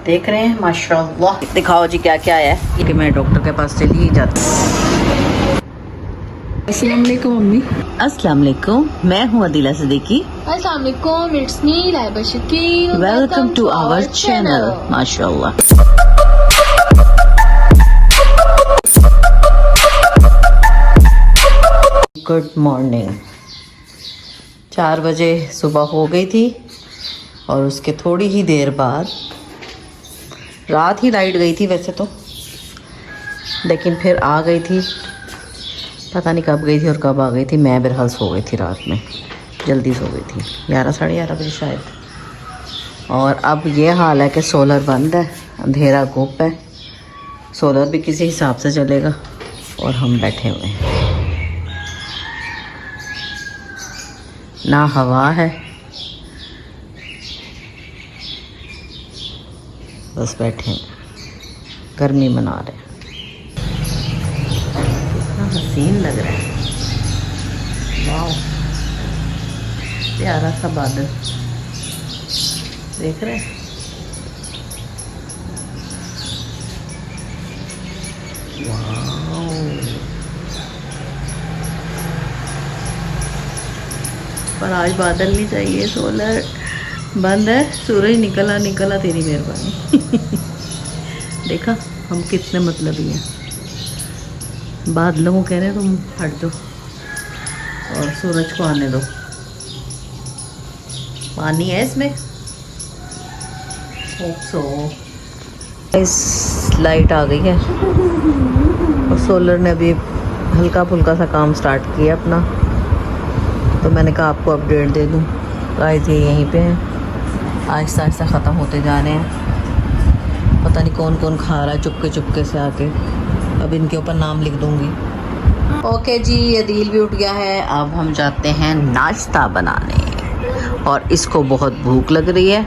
देख रहे हैं माशाल्लाह। दिखाओ जी क्या क्या है कि मैं डॉक्टर के पास चली ही जाती हूँ। अस्सलाम वालेकुम मम्मी। अस्सलाम वालेकुम, मैं हूँ अदीला सिद्दीकी। अस्सलाम वालेकुम, it's me Laiba Shakeel. Welcome to our channel. माशाल्लाह। Good morning. 4 बजे सुबह हो गई थी और उसके थोड़ी ही देर बाद रात ही लाइट गई थी वैसे तो, लेकिन फिर आ गई थी। पता नहीं कब गई थी और कब आ गई थी। मैं बहरहाल सो गई थी रात में, जल्दी सो गई थी 11 साढ़े 11 बजे शायद। और अब ये हाल है कि सोलर बंद है, अंधेरा गुप है। सोलर भी किसी हिसाब से चलेगा और हम बैठे हुए हैं, ना हवा है, बस बैठे हैं, गर्मी मना रहे हैं। कितना हसीन लग रहा है, वाह, प्यारा सा बादल देख रहे हैं। पर आज बादल नहीं चाहिए, सोलर बंद है, सूरज निकला तेरी मेहरबानी। देखा हम कितने मतलबी हैं। बादलों को कह रहे हैं तुम हट दो और सूरज को आने दो। पानी है इसमें। सो इस लाइट आ गई है और सोलर ने अभी हल्का फुल्का सा काम स्टार्ट किया अपना, तो मैंने कहा आपको अपडेट दे दूं। गाइस ये यहीं पे हैं, आहिस्ता आहिस्ता ख़त्म होते जा रहे हैं। पता नहीं कौन कौन खा रहा है चुपके से आके। अब इनके ऊपर नाम लिख दूंगी। ओके जी, अदील भी उठ गया है। अब हम जाते हैं नाश्ता बनाने और इसको बहुत भूख लग रही है।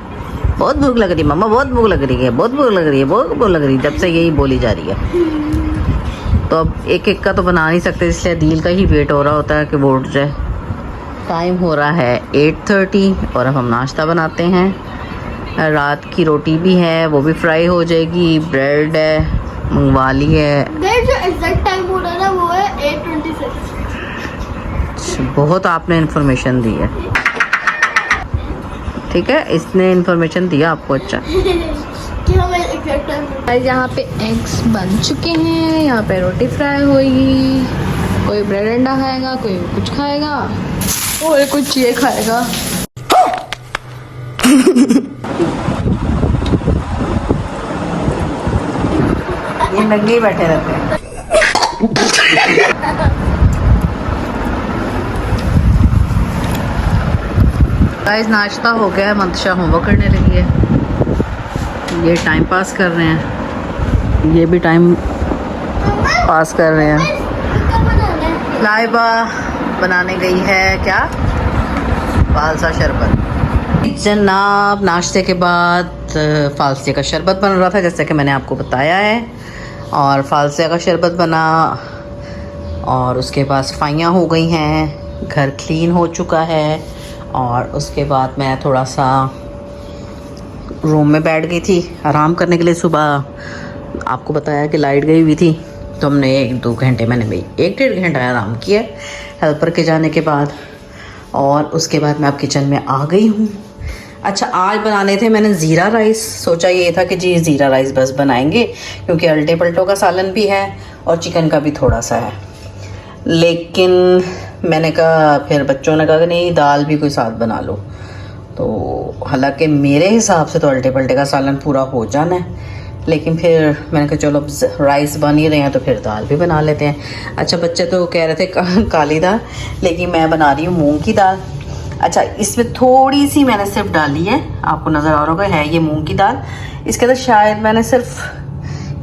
बहुत भूख लग रही है मम्मा, बहुत भूख लग रही है, बहुत भूख लग रही है, बहुत भूख लग रही है, जब से यही बोली जा रही है। तो अब एक एक का तो बना नहीं सकते, इसलिए अदील का ही वेट हो रहा होता है कि वो उठ जाए। टाइम हो रहा है 8:30 और अब हम नाश्ता बनाते हैं। रात की रोटी भी है, वो भी फ्राई हो जाएगी। ब्रेड है, मंगवा ली है। जो एग्जैक्ट टाइम हो रहा है ना वो है 8:26। बहुत आपने इन्फॉर्मेशन दी है, ठीक है, इसने इन्फॉर्मेशन दिया आपको। अच्छा कि हमें एग्जैक्ट टाइम। यहाँ पे एग्स बन चुके हैं, यहाँ पे रोटी फ्राई होगी। कोई ब्रेड अंडा खाएगा, कोई कुछ खाएगा और कुछ ये खाएगा। ये नंगे ही बैठे रहते हैं। गाइस नाश्ता हो गया है, मंतशा होमवर्क करने लगी है। ये टाइम पास कर रहे हैं, ये भी टाइम पास कर रहे हैं। लाइबा बनाने गई है क्या, फालसा शरबत। जनाब नाश्ते के बाद फालसे का शरबत बन रहा था, जैसे कि मैंने आपको बताया है। और फालसे का शरबत बना और उसके बाद सफाइयाँ हो गई हैं, घर क्लीन हो चुका है। और उसके बाद मैं थोड़ा सा रूम में बैठ गई थी आराम करने के लिए। सुबह आपको बताया कि लाइट गई हुई थी, तो हमने 1-2 घंटे, मैंने भी 1-1.5 घंटा आराम किया हेल्पर के जाने के बाद। और उसके बाद मैं अब किचन में आ गई हूँ। अच्छा आज बनाने थे मैंने ज़ीरा राइस। सोचा ये था कि जी ज़ीरा राइस बस बनाएंगे, क्योंकि अल्टे पल्टों का सालन भी है और चिकन का भी थोड़ा सा है। लेकिन मैंने कहा, फिर बच्चों ने कहा कि नहीं दाल भी कोई साथ बना लो। तो हालांकि मेरे हिसाब से तो अल्टे पल्टे का सालन पूरा हो जाना है, लेकिन फिर मैंने कहा चलो राइस बन ही रहे हैं तो फिर दाल भी बना लेते हैं। अच्छा बच्चे तो कह रहे थे काली दाल, लेकिन मैं बना रही हूँ मूंग की दाल। अच्छा इसमें थोड़ी सी मैंने सिर्फ डाली है, आपको नज़र आ रहा होगा, है ये मूंग की दाल। इसके अंदर शायद मैंने सिर्फ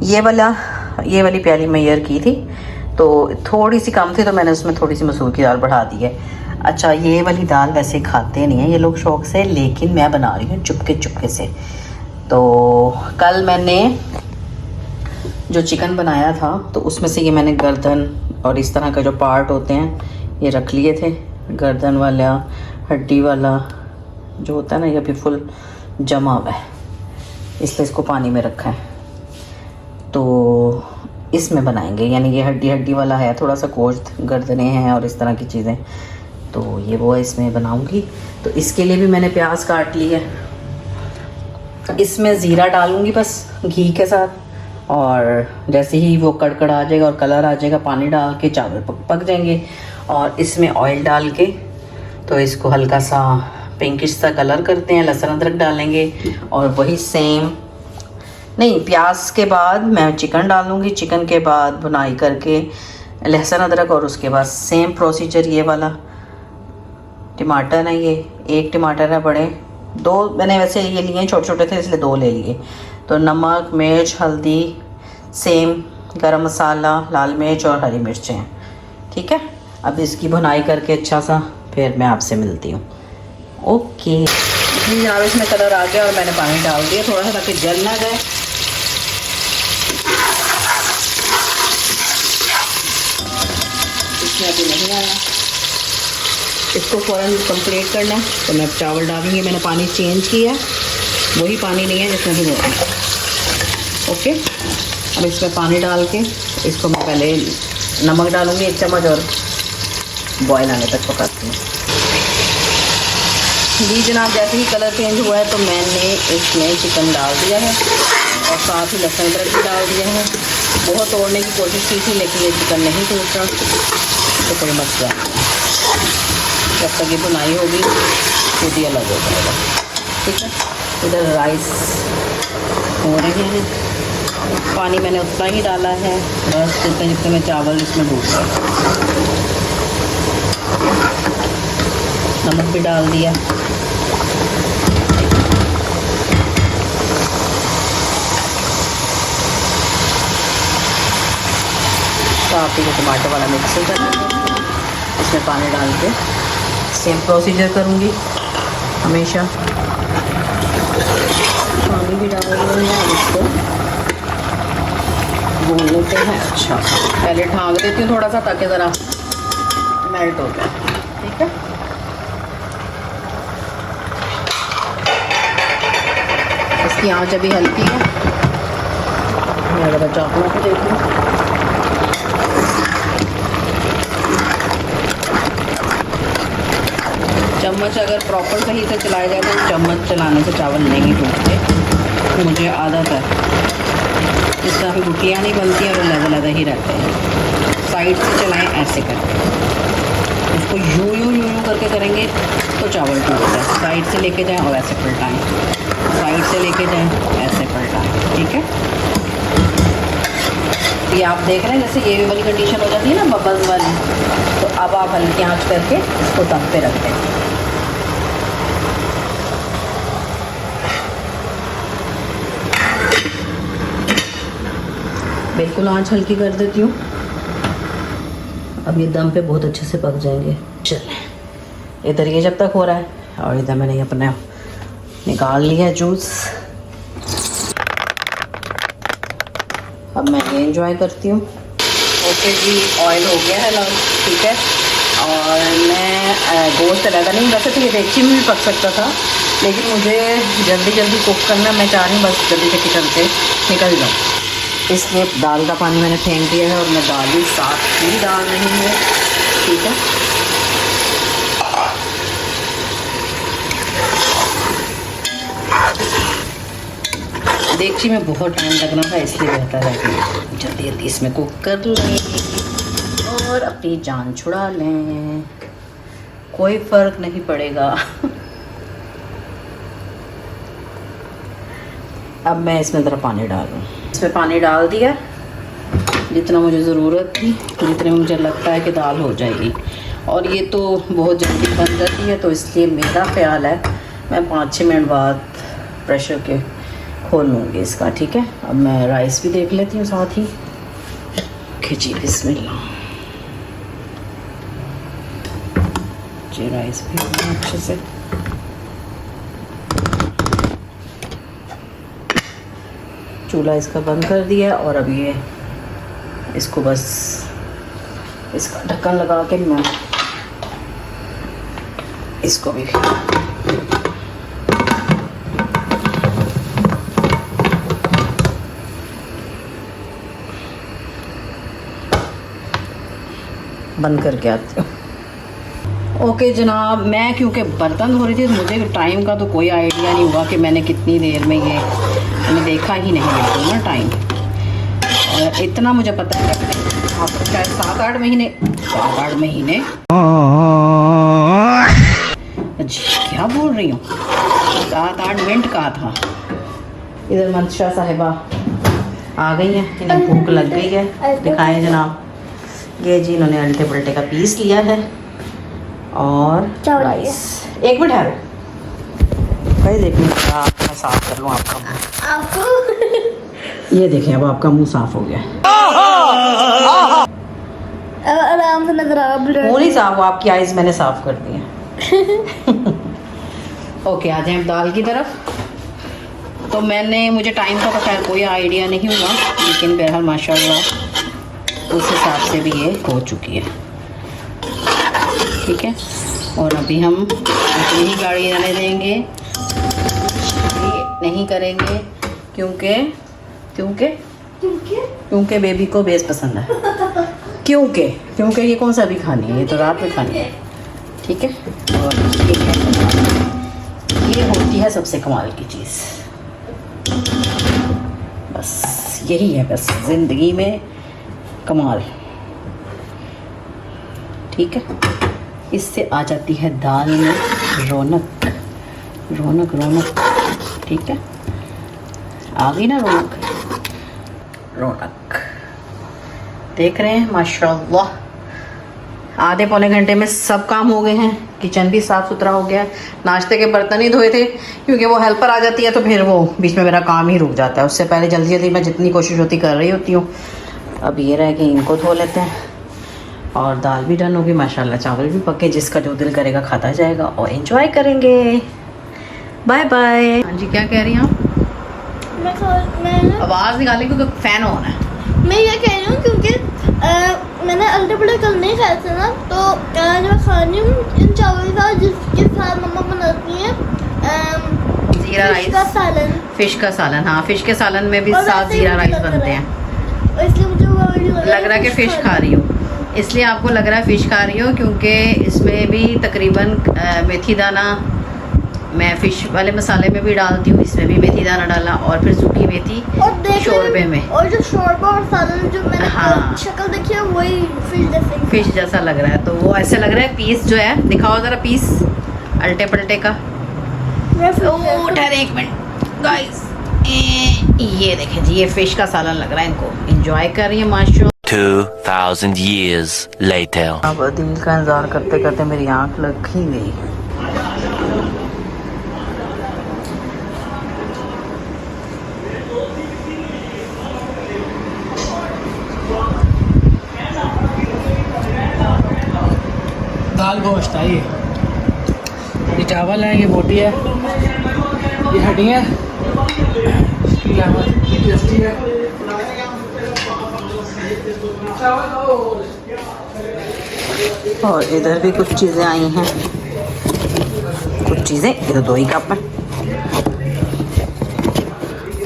ये वाली प्याली मैयर की थी, तो थोड़ी सी कम थी, तो मैंने उसमें थोड़ी सी मसूर की दाल बढ़ा दी है। अच्छा ये वाली दाल वैसे खाते नहीं हैं ये लोग शौक़ से, लेकिन मैं बना रही हूँ चुपके से। तो कल मैंने जो चिकन बनाया था तो उसमें से ये मैंने गर्दन और इस तरह का जो पार्ट होते हैं ये रख लिए थे। गर्दन वाला, हड्डी वाला जो होता है ना, ये अभी फुल जमा हुआ है। इसलिए इसको पानी में रखा है। तो इसमें बनाएंगे, यानी ये हड्डी हड्डी वाला है, थोड़ा सा गोश्त, गर्दनें हैं और इस तरह की चीज़ें, तो ये वो इसमें बनाऊंगी। तो इसके लिए भी मैंने प्याज काट ली है। इसमें ज़ीरा डालूंगी बस घी के साथ, और जैसे ही वो कड़कड़ आ जाएगा और कलर आ जाएगा, पानी डाल के चावल पक जाएंगे। और इसमें ऑयल डाल के तो इसको हल्का सा पिंकिश सा कलर करते हैं। लहसुन अदरक डालेंगे और वही सेम नहीं, प्याज के बाद मैं चिकन डालूँगी, चिकन के बाद बुनाई करके लहसुन अदरक, और उसके बाद सेम प्रोसीजर ये वाला। टमाटर है ये, एक टमाटर है, बड़े दो मैंने वैसे ये लिए हैं, छोटे छोटे थे इसलिए दो ले लिए। तो नमक, मिर्च, हल्दी, सेम गरम मसाला, लाल मिर्च और हरी मिर्चें हैं। ठीक है, अब इसकी भुनाई करके अच्छा सा फिर मैं आपसे मिलती हूँ। ओके जी, अब इसमें कलर आ गया और मैंने पानी डाल दिया थोड़ा सा ताकि जल ना जाए। इसमें अभी नहीं आया, इसको फ़ौरन कंप्लीट करना है। तो मैं चावल डालूँगी, मैंने पानी चेंज किया, वही पानी नहीं है जिसमें भी होता है। ओके, अब इसमें पानी डाल के इसको मैं पहले नमक डालूँगी 1 चम्मच और बॉयल आने तक पकाती हूँ। जी जनाब, जैसे ही कलर चेंज हुआ है तो मैंने इसमें चिकन डाल दिया है और साथ ही लहसुन अदरक भी डाल दिया है। बहुत तोड़ने की कोशिश की थी लेकिन ये चिकन नहीं टूटा, तो कोई मसला नहीं। जब तक ये बुनाई होगी खुद ही अलग हो जाएगा। ठीक है, इधर राइस हो रहे हैं, पानी मैंने उतना ही डाला है बस जितने में चावल इसमें डूब गए। नमक भी डाल दिया। साथ ही टमाटर वाला मिक्सर कर देंगे, इसमें पानी डाल के सेम प्रोसीजर करूँगी हमेशा। पानी भी डाल देंगे, इसको भून लेते हैं। अच्छा, पहले ढाँक देती हूँ थोड़ा सा ताकि ज़रा मेल्ट हो जाए। ठीक है, इसकी आँच अभी हल्की है। मैं ज़रा चाकू को देख लूँ। चम्मच अगर प्रॉपर सही से चलाया जाए तो चम्मच चलाने से चावल नहीं टूटते। मुझे आदत है, इस तरह की गुठलियाँ नहीं बनती और लेवल अलग ही रहते हैं। साइड से चलाएं ऐसे करके, उसको यूं करके करेंगे तो चावल टूट जाए। साइड से लेके जाएं और ऐसे पलटाएं, साइड से लेके जाएं ऐसे पलटाएं। ठीक है, ये आप देख रहे हैं जैसे ये वाली कंडीशन हो जाती है ना बबल्स वाली, तो अब आप हल्की आंच करके इसको दम पे रख दें। बिल्कुल आंच हल्की कर देती हूँ। अब ये दम पे बहुत अच्छे से पक जाएंगे। चलें, इधर ये जब तक हो रहा है और इधर मैंने अपना निकाल लिया जूस। अब मैं ये एंजॉय करती हूँ। ओके जी, ऑयल हो गया है लॉन्च। ठीक है, और मैं गोश्त लगा नहीं, वैसे तो ये डेगची में भी पक सकता था लेकिन मुझे जल्दी कुक करना, मैं चाह रही हूँ बस जल्दी से किचन से निकल जाऊँ, इसलिए दाल का पानी मैंने फेंक दिया है और मैं दाल भी साफ ही डाल रही हूँ। ठीक है, डेगची में बहुत टाइम लगना था इसलिए बेहतर है कि जल्दी जल्दी इसमें कुक कर लें और अपनी जान छुड़ा लें, कोई फ़र्क नहीं पड़ेगा। अब मैं इसमें ज़रा पानी डालूँ। इसमें पानी डाल दिया जितना मुझे ज़रूरत थी, जितने मुझे लगता है कि दाल हो जाएगी, और ये तो बहुत जल्दी बन जाती है, तो इसलिए मेरा ख्याल है मैं 5-6 मिनट बाद प्रेशर के खोल लूँगी इसका। ठीक है, अब मैं राइस भी देख लेती हूँ साथ ही। खिची बिस्मिल्लाह जी, राइस भी अच्छे से चूल्हा इसका बंद कर दिया और अब ये इसको बस इसका ढक्कन लगा के मैं इसको भी बंद करके आती हूँ। ओके जनाब, मैं क्योंकि बर्तन धो रही थी, मुझे टाइम का तो कोई आइडिया नहीं हुआ कि मैंने कितनी देर में ये, मैंने देखा ही नहीं बिल्कुल ना टाइम। और इतना मुझे पता है कि आपको शायद 7-8 महीने जी क्या बोल रही हूँ, 7-8 मिनट का था। इधर मंशा साहिबा आ गई हैं, इन्हें भूख लग गई है। दिखाएं जनाब, ये जी इन्होंने अल्टे पल्टे का पीस लिया है और राइस। एक मिनट है भाई, देखिए मैं साफ कर लूँ आपका मुँह। ये देखें अब आपका मुंह साफ हो गया। आराम से नजर आ रहा मुंह नहीं साफ हुआ, आपकी आइज मैंने साफ कर दी है। ओके आ जाए दाल की तरफ। तो मुझे टाइम का तो खैर कोई आइडिया नहीं हुआ, लेकिन बहरहाल माशाल्लाह उस हिसाब से भी ये हो चुकी है। ठीक है, और अभी हम अपनी ही गाड़ी रहने देंगे, नहीं करेंगे क्योंकि बेबी को बेस पसंद है। क्योंकि ये कौन सा भी खानी है, ये तो रात में खानी है। ठीक है, और ये होती है सबसे कमाल की चीज़। बस यही है बस ज़िंदगी में कमाल। ठीक है, इससे आ जाती है दाल में रौनक। ठीक है, आ गई ना रौनक। देख रहे हैं माशाल्लाह, आधे पौने घंटे में सब काम हो गए हैं। किचन भी साफ़ सुथरा हो गया। नाश्ते के बर्तन ही धोए थे, क्योंकि वो हेल्पर आ जाती है तो फिर वो बीच में मेरा काम ही रुक जाता है। उससे पहले जल्दी जल्दी मैं जितनी कोशिश होती कर रही होती हूँ। अब ये रह कि इनको धो लेते हैं, और दाल भी डन होगी माशाल्लाह, चावल भी पके। जिसका जो दिल करेगा खाता जाएगा और एंजॉय करेंगे। Bye bye. हाँ जी, क्या कह रही हैं आप? आवाज़ निकाली क्योंकि फ़ैन ऑन है। मैं ये कह रही हूँ क्योंकि मैंने अल्टे पल्टे कल नहीं खाए थे ना, तो आज मैं खा रही हूँ इन चावल के साथ, जिसके साथ मम्मा बनाती हैं जीरा राइस, फिश का सालन। हाँ, फिश के सालन में भी साथ जीरा राइस बनते हैं। इसलिए मुझे लग रहा है कि फ़िश खा रही हूँ, इसलिए आपको लग रहा है फ़िश खा रही हूँ, क्योंकि इसमें भी तकरीबन मेथी दाना, मैं फ़िश वाले मसाले में भी डालती हूँ, इसमें भी मेथी दाना डाला, और फिर सूखी मेथी शोरबे में। और जो शोरबा और सालन जो मैंने हाँ, शक्ल देखी है वही फिश जैसा लग रहा है। तो वो ऐसे लग रहा है पीस जो है, दिखाओ ज़रा पीस अल्टे पल्टे का। ठहरे एक मिनट गाइस, ये देखें जी, ये फ़िश का सालन लग रहा है इनको। एंजॉय कर रही है माशा। 2000 years later. अब दिल का इंतजार करते करते मेरी आँख लग ही गई। दाल गोश्त है, ये चावल है, ये बोटी है, ये हड्डी है, और इधर भी कुछ चीज़ें आई हैं, कुछ चीज़ें इधर 2 ही कप हैं।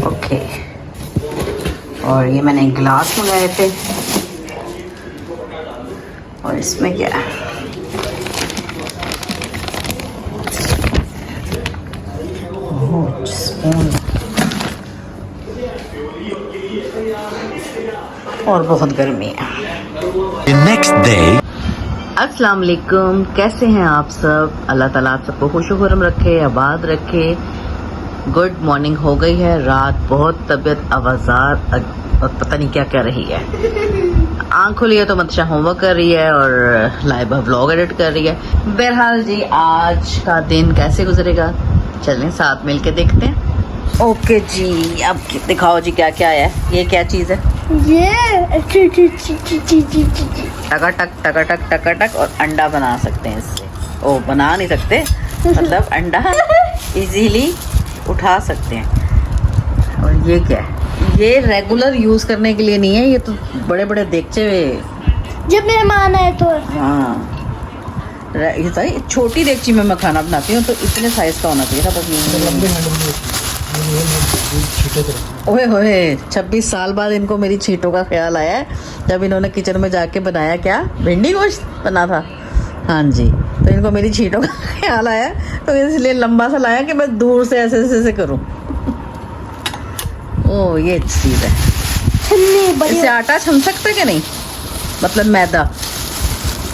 ओके, और ये मैंने गिलास मंगाए थे, और इसमें क्या है, स्पून, और बहुत गर्मी है। The next day. अस्सलाम वालेकुम, कैसे हैं आप सब? अल्लाह ताला आप सबको खुशखुरम रखे, आबाद रखे। गुड मॉर्निंग हो गई है, रात बहुत तबीयत आवाज़ार और पता नहीं क्या कर रही है। आँख खुली है तो मंशा होमवर्क कर रही है और लाइबा व्लॉग एडिट कर रही है। बहरहाल जी, आज का दिन कैसे गुजरेगा चलें साथ मिल के देखते हैं। ओके जी, अब दिखाओ जी क्या क्या है। ये क्या चीज़ है? ये टकाटक और अंडा बना सकते हैं इससे। ओ, बना नहीं सकते, मतलब अंडा इजीली उठा सकते हैं। और ये क्या है? ये रेगुलर यूज़ करने के लिए नहीं है, ये तो बड़े बड़े देगचे जब मेहमान आए तो। हाँ, ये सारी छोटी देगची में मैं खाना बनाती हूँ, तो इतने साइज़ का होना चाहिए था बस। ओए होए 26 साल बाद इनको मेरी छींटों का ख्याल आया है, जब इन्होंने किचन में जाके बनाया क्या भिंडी गोश्त बना था। हाँ जी, तो इनको मेरी छींटों का ख्याल आया, तो इसलिए लंबा सा लाया कि मैं दूर से ऐसे ऐसे करूँ। ओह ये चीज़ है। इससे आटा छन सकते कि नहीं, मतलब मैदा।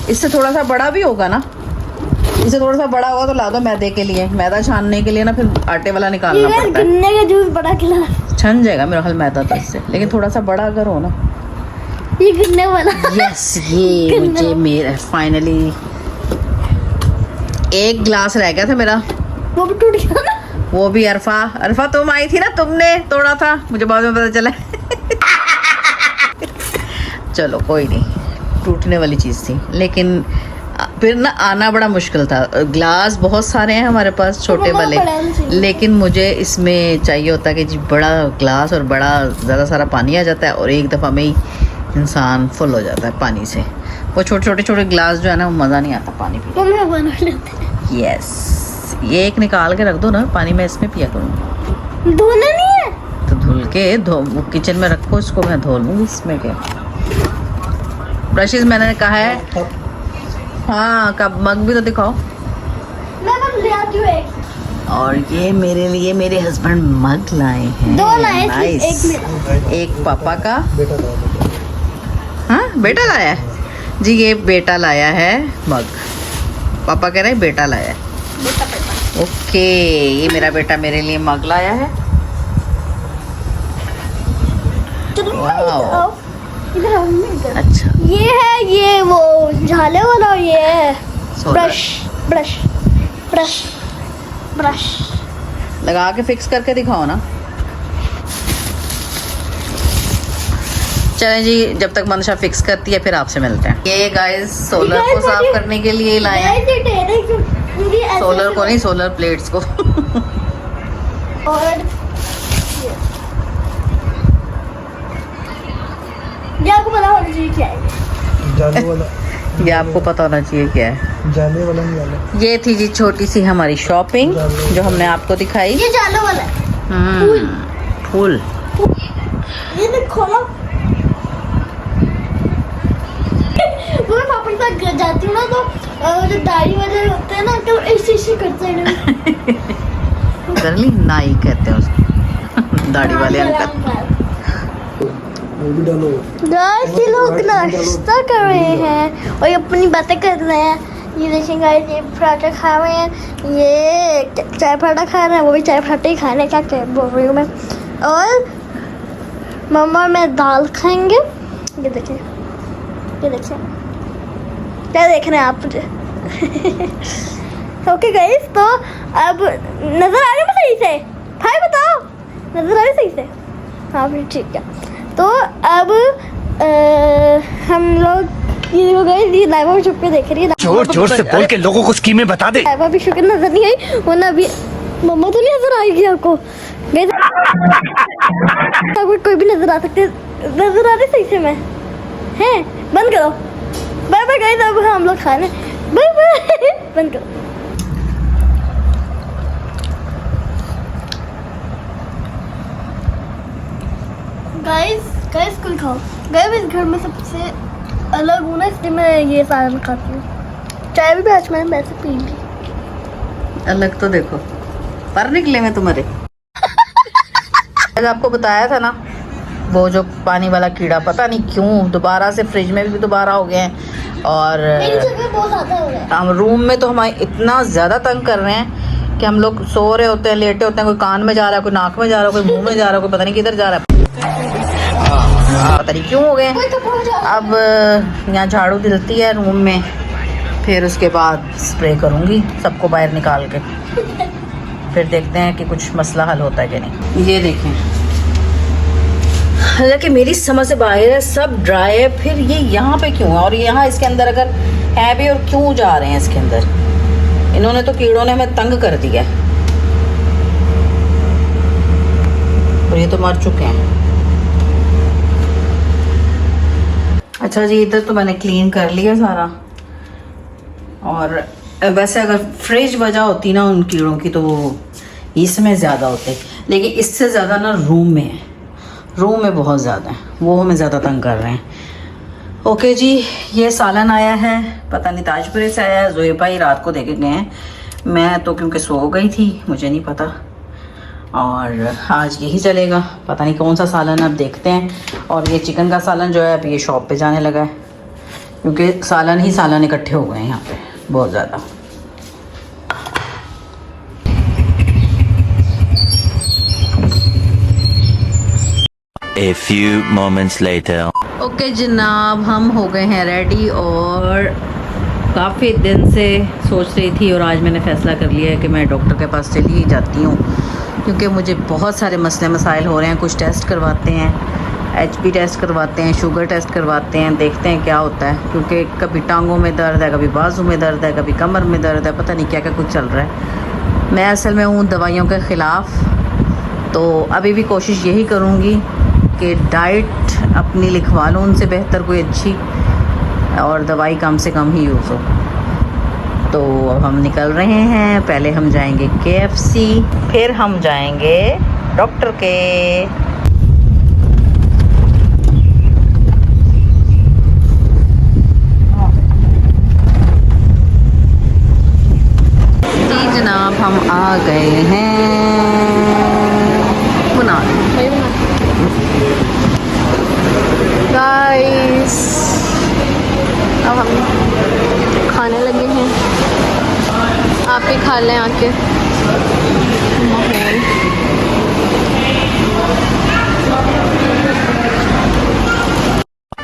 इससे थोड़ा सा बड़ा भी होगा ना, इससे थोड़ा सा बड़ा होगा तो ला दो मैदे के लिए। मैदा छानने के लिए ना फिर आटे वाला निकालना पड़ता है। गन्ने का जूस बड़ा खिला छन जाएगा मेरा ख्याल मैदा तो इससे, लेकिन थोड़ा सा बड़ा अगर हो ना। ये गन्ने वाला। यस ये मुझे मेरा फाइनली एक ग्लास रह गया था मेरा, वो भी टूट गया ना। वो भी अरफा तुम आई थी ना, तुमने तोड़ा था, मुझे बाद में पता चला। चलो कोई नहीं, टूटने वाली चीज़ थी, लेकिन फिर ना आना बड़ा मुश्किल था। ग्लास बहुत सारे हैं हमारे पास छोटे वाले, लेकिन मुझे इसमें चाहिए होता कि जी बड़ा ग्लास और बड़ा ज़्यादा सारा पानी आ जाता है और एक दफ़ा में ही इंसान फुल हो जाता है पानी से। वो छोटे छोटे ग्लास जो है ना, वो मज़ा नहीं आता पानी पी। यस ये एक निकाल के रख दो ना, पानी में इसमें पिया करूँगी। धोना नहीं है तो धुल के किचन में रखो इसको, मैं धो लूँगी इसमें क्या। ब्रशेज मैंने कहा है। हाँ कब मग भी तो दिखाओ। मैं बस ले आती हूँ एक। और ये मेरे लिए मेरे हस्बैंड मग लाए हैं। दो लाए थे, नाइस। एक मेरा। एक पापा का। हाँ बेटा लाया है जी, ये बेटा लाया है मग। पापा कह रहे हैं बेटा लाया है। ओके ये मेरा बेटा मेरे लिए मग लाया है। वाओ इधर आओ, इधर। अच्छा ये है, ये वो झाले वाला, और ये है ब्रश ब्रश ब्रश ब्रश। लगा के फिक्स करके दिखाओ ना। चलें जी, जब तक मंशा फिक्स करती है फिर आपसे मिलते हैं। ये गाइस सोलर को साफ करने के लिए लाए हैं। सोलर को नहीं, सोलर प्लेट्स को। और ये आपको पता होना चाहिए क्या है। जाने वाला, ये आपको पता होना चाहिए क्या है। जाने वाला नहीं वाला। ये थी जी छोटी सी हमारी शॉपिंग जो हमने आपको दिखाई। ये जाने वाला है। फूल। ये देखो ना, वो मैं पापा के साथ घर जाती हूँ ना, तो जो दाढ़ी वाले होते हैं ना, तो ऐसे करते हैं। करली नाई कहते हैं उसको। दाढ़ी वाले अंकल। वो भी डालो। गाइस ये लोग नाश्ता कर रहे हैं और ये अपनी बातें कर रहे हैं। ये देखें गाइस, ये पराठा खा रहे हैं, ये चाय पराठा खा रहे हैं, वो भी चाय पराठा ही खा रहे हैं। क्या क्या बोल रही हूँ मैं। और मम्मा और मैं दाल खाएंगे। ये देखें, ये देखें, क्या देख रहे हैं आप मुझे। ओके गाइस, तो अब नजर आ रही है सही से? भाई बताओ, नजर आ रही सही से? हाँ फिर ठीक है। तो अब हम लोग ये देखो गाइस, ये लाइवा भी छुप के देख रही है। जोर जोर से बोल के लोगों को स्कीमें बता दे। लाइवा भी शुक्र नजर नहीं आई, वरना अभी मम्मा तो नहीं नजर आएगी आपको। गाइस आपको कोई भी नजर आ सकते, नजर आ रही सही से मैं हैं? बंद करो। बाय बाय गाइस, अब हम लोग खाने। Bye bye. बंद करो। गाइस कुल खाओ। गाइस इस घर में सबसे अलग हूँ ना, इसलिए मैं ये सारा खाती हूँ। चाय भी आज मैंने वैसे पी ली। अलग तो देखो पर निकले में तुम्हारे। आपको बताया था ना, वो जो पानी वाला कीड़ा पता नहीं क्यों दोबारा से फ्रिज में भी दोबारा हो गए हैं। और मेरी जगह बहुत ज़्यादा हो रहा है। हम रूम में तो हमारे इतना ज़्यादा तंग कर रहे हैं कि हम लोग सो रहे होते हैं, लेटे होते हैं, कोई कान में जा रहा है, कोई नाक में जा रहा है, कोई मुंह में जा रहा है, कोई पता नहीं किधर जा रहा है। पता नहीं क्यों हो गए। अब यहाँ झाड़ू दिलती है रूम में, फिर उसके बाद स्प्रे करूँगी सबको बाहर निकाल के, फिर देखते हैं कि कुछ मसला हल होता है कि नहीं। ये देखें, हालांकि मेरी समझ से बाहर है, सब ड्राई है, फिर ये यहाँ पे क्यों है? और यहाँ इसके अंदर अगर है भी और क्यों जा रहे हैं इसके अंदर? इन्होंने तो कीड़ों ने हमें तंग कर दिया और ये तो मर चुके हैं। अच्छा जी, इधर तो मैंने क्लीन कर लिया सारा। और वैसे अगर फ्रिज वजह होती ना उन कीड़ों की, तो वो इसमें ज़्यादा होते, लेकिन इससे ज़्यादा ना रूम में है, रूम में बहुत ज़्यादा है, वो हमें ज़्यादा तंग कर रहे हैं। ओके जी, ये सालन आया है, पता नहीं ताजपुरे से आया है, जोए भाई रात को देके गए हैं, मैं तो क्योंकि सो गई थी, मुझे नहीं पता, और आज यही चलेगा, पता नहीं कौन सा सालन अब देखते हैं। और ये चिकन का सालन जो है अब ये शॉप पे जाने लगा है, क्योंकि सालन ही सालन इकट्ठे हो गए हैं यहाँ पे बहुत ज़्यादा। A few moments later. Okay जनाब, हम हो गए हैं रेडी और काफ़ी दिन से सोच रही थी और आज मैंने फ़ैसला कर लिया है कि मैं डॉक्टर के पास चली ही जाती हूँ, क्योंकि मुझे बहुत सारे मसले मसाइल हो रहे हैं। कुछ टेस्ट करवाते हैं, HP टेस्ट करवाते हैं, शुगर टेस्ट करवाते हैं, देखते हैं क्या होता है, क्योंकि कभी टांगों में दर्द है, कभी बाजू में दर्द है, कभी कमर में दर्द है, पता नहीं क्या क्या कुछ चल रहा है। मैं असल में हूँ दवाइयों के ख़िलाफ़, तो अभी भी कोशिश यही करूँगी कि डाइट अपनी लिखवा लूँ उनसे बेहतर कोई अच्छी, और दवाई कम से कम ही यूज़ हो। तो अब हम निकल रहे हैं, पहले हम जाएंगे KFC, फिर हम जाएंगे डॉक्टर के। जी जनाब, हम आ गए हैं बनारस। गाइस अब हम खाने लगे हैं, आप भी खा लें आके।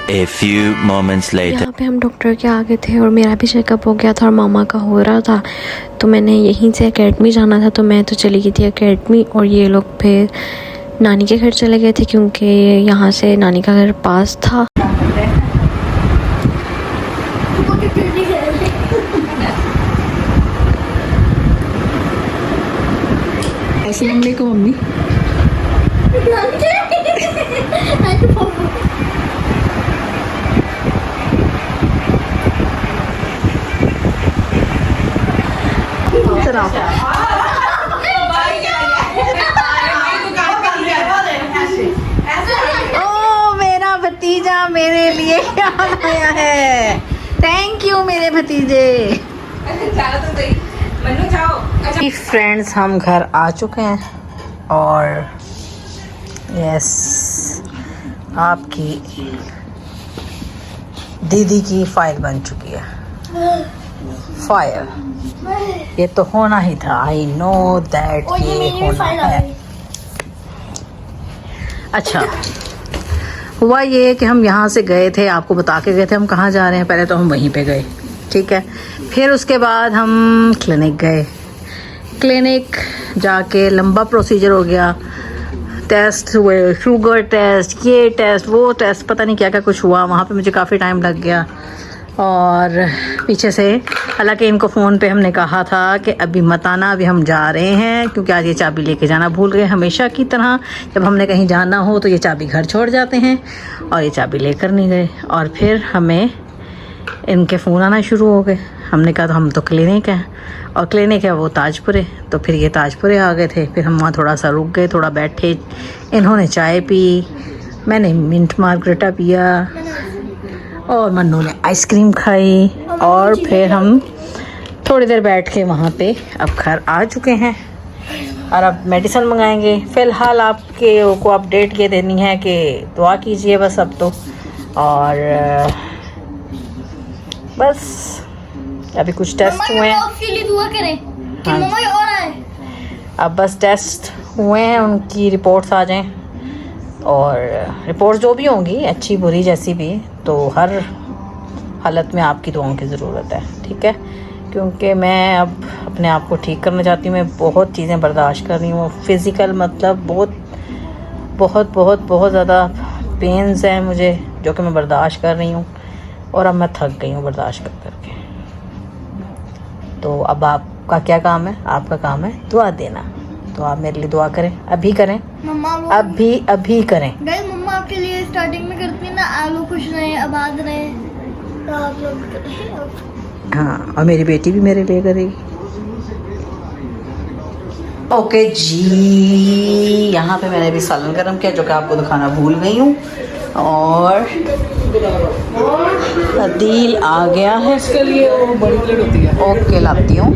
A few moments later. यहाँ पे हम डॉक्टर के आगे थे और मेरा भी चेकअप हो गया था और मामा का हो रहा था, तो मैंने यहीं से एकेडमी जाना था, तो मैं तो चली गई थी एकेडमी और ये लोग फिर नानी के घर चले गए थे, क्योंकि यहाँ से नानी का घर पास था। अस्सलाम वालेकुम मम्मी। ओ मेरा भतीजा मेरे लिए याद आया है, थैंक यू मेरे भतीजे। फ्रेंड्स, हम घर आ चुके हैं और यस, आपकी दीदी की फाइल बन चुकी है। फाइल ये तो होना ही था, आई नो दैट ये होना है। अच्छा, हुआ ये कि हम यहाँ से गए थे, आपको बता के गए थे हम कहाँ जा रहे हैं, पहले तो हम वहीं पे गए, ठीक है, फिर उसके बाद हम क्लिनिक गए, क्लिनिक जाके लंबा प्रोसीजर हो गया, टेस्ट हुए, शुगर टेस्ट, ये टेस्ट, वो टेस्ट, पता नहीं क्या क्या कुछ हुआ, वहाँ पे मुझे काफ़ी टाइम लग गया। और पीछे से हालांकि इनको फ़ोन पे हमने कहा था कि अभी मत आना, अभी हम जा रहे हैं, क्योंकि आज ये चाबी लेके जाना भूल गए। हमेशा की तरह जब हमने कहीं जाना हो तो ये चाबी घर छोड़ जाते हैं और ये चाबी लेकर नहीं गए, और फिर हमें इनके फ़ोन आना शुरू हो गए। हमने कहा तो हम तो क्लिनिक है, और क्लिनिक है वो ताजपुरे, तो फिर ये ताजपुरे आ गए थे। फिर हम वहाँ थोड़ा सा रुक गए, थोड़ा बैठे, इन्होंने चाय पी, मैंने मिंट मार्गरेटा पिया और मन्नू ने आइसक्रीम खाई, और फिर हम थोड़ी देर बैठ के वहाँ पे अब घर आ चुके हैं और अब मेडिसिन मंगाएंगे। फ़िलहाल आपके को अपडेट ये देनी है कि दुआ कीजिए बस अब तो, और बस अभी कुछ टेस्ट हुए हैं, हाँ, अब बस टेस्ट हुए हैं, उनकी रिपोर्ट्स आ जाएं, और रिपोर्ट्स जो भी होंगी अच्छी बुरी जैसी भी, तो हर हालत में आपकी दुआओं की ज़रूरत है, ठीक है, क्योंकि मैं अब अपने आप को ठीक करना चाहती हूँ। मैं बहुत चीज़ें बर्दाश्त कर रही हूँ, फ़िज़िकल मतलब बहुत बहुत बहुत बहुत ज़्यादा पेन्स हैं मुझे, जो कि मैं बर्दाश्त कर रही हूँ, और अब मैं थक गई हूँ बर्दाश्त कर करके। तो अब आपका क्या काम है? आपका काम है दुआ देना, तो आप मेरे लिए दुआ करें, अभी करें, अभी करें। मम्मा आपके लिए स्टार्टिंग में करती ना, आलू खुश रहे, आबाद रहे, तो आप लोग हाँ, और मेरी बेटी भी मेरे लिए करेगी। ओके जी, यहाँ पे मैंने भी सालन गरम किया जो कि आपको दिखाना भूल गई हूँ। और अदील आ गया है। इसके लिए वो बड़ी प्लेट होती है। ओके लाती हूँ।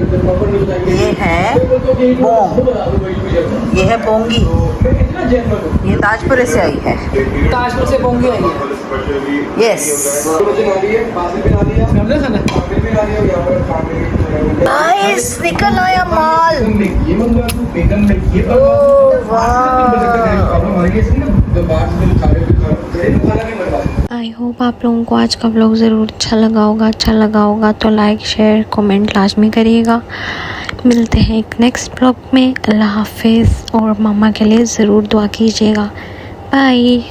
ये है बोंग, ये है बोंगी, ये ताजपुरे से आई है। ताजपुर से बोंगी आई है। यस हमने खाना नाइस, निकल आया माल। आई होप आप लोगों को आज का व्लॉग ज़रूर अच्छा लगा होगा तो लाइक शेयर कमेंट लाजमी करिएगा। मिलते हैं एक नेक्स्ट व्लॉग में। अल्लाह हाफिज़ और मामा के लिए ज़रूर दुआ कीजिएगा। बाय।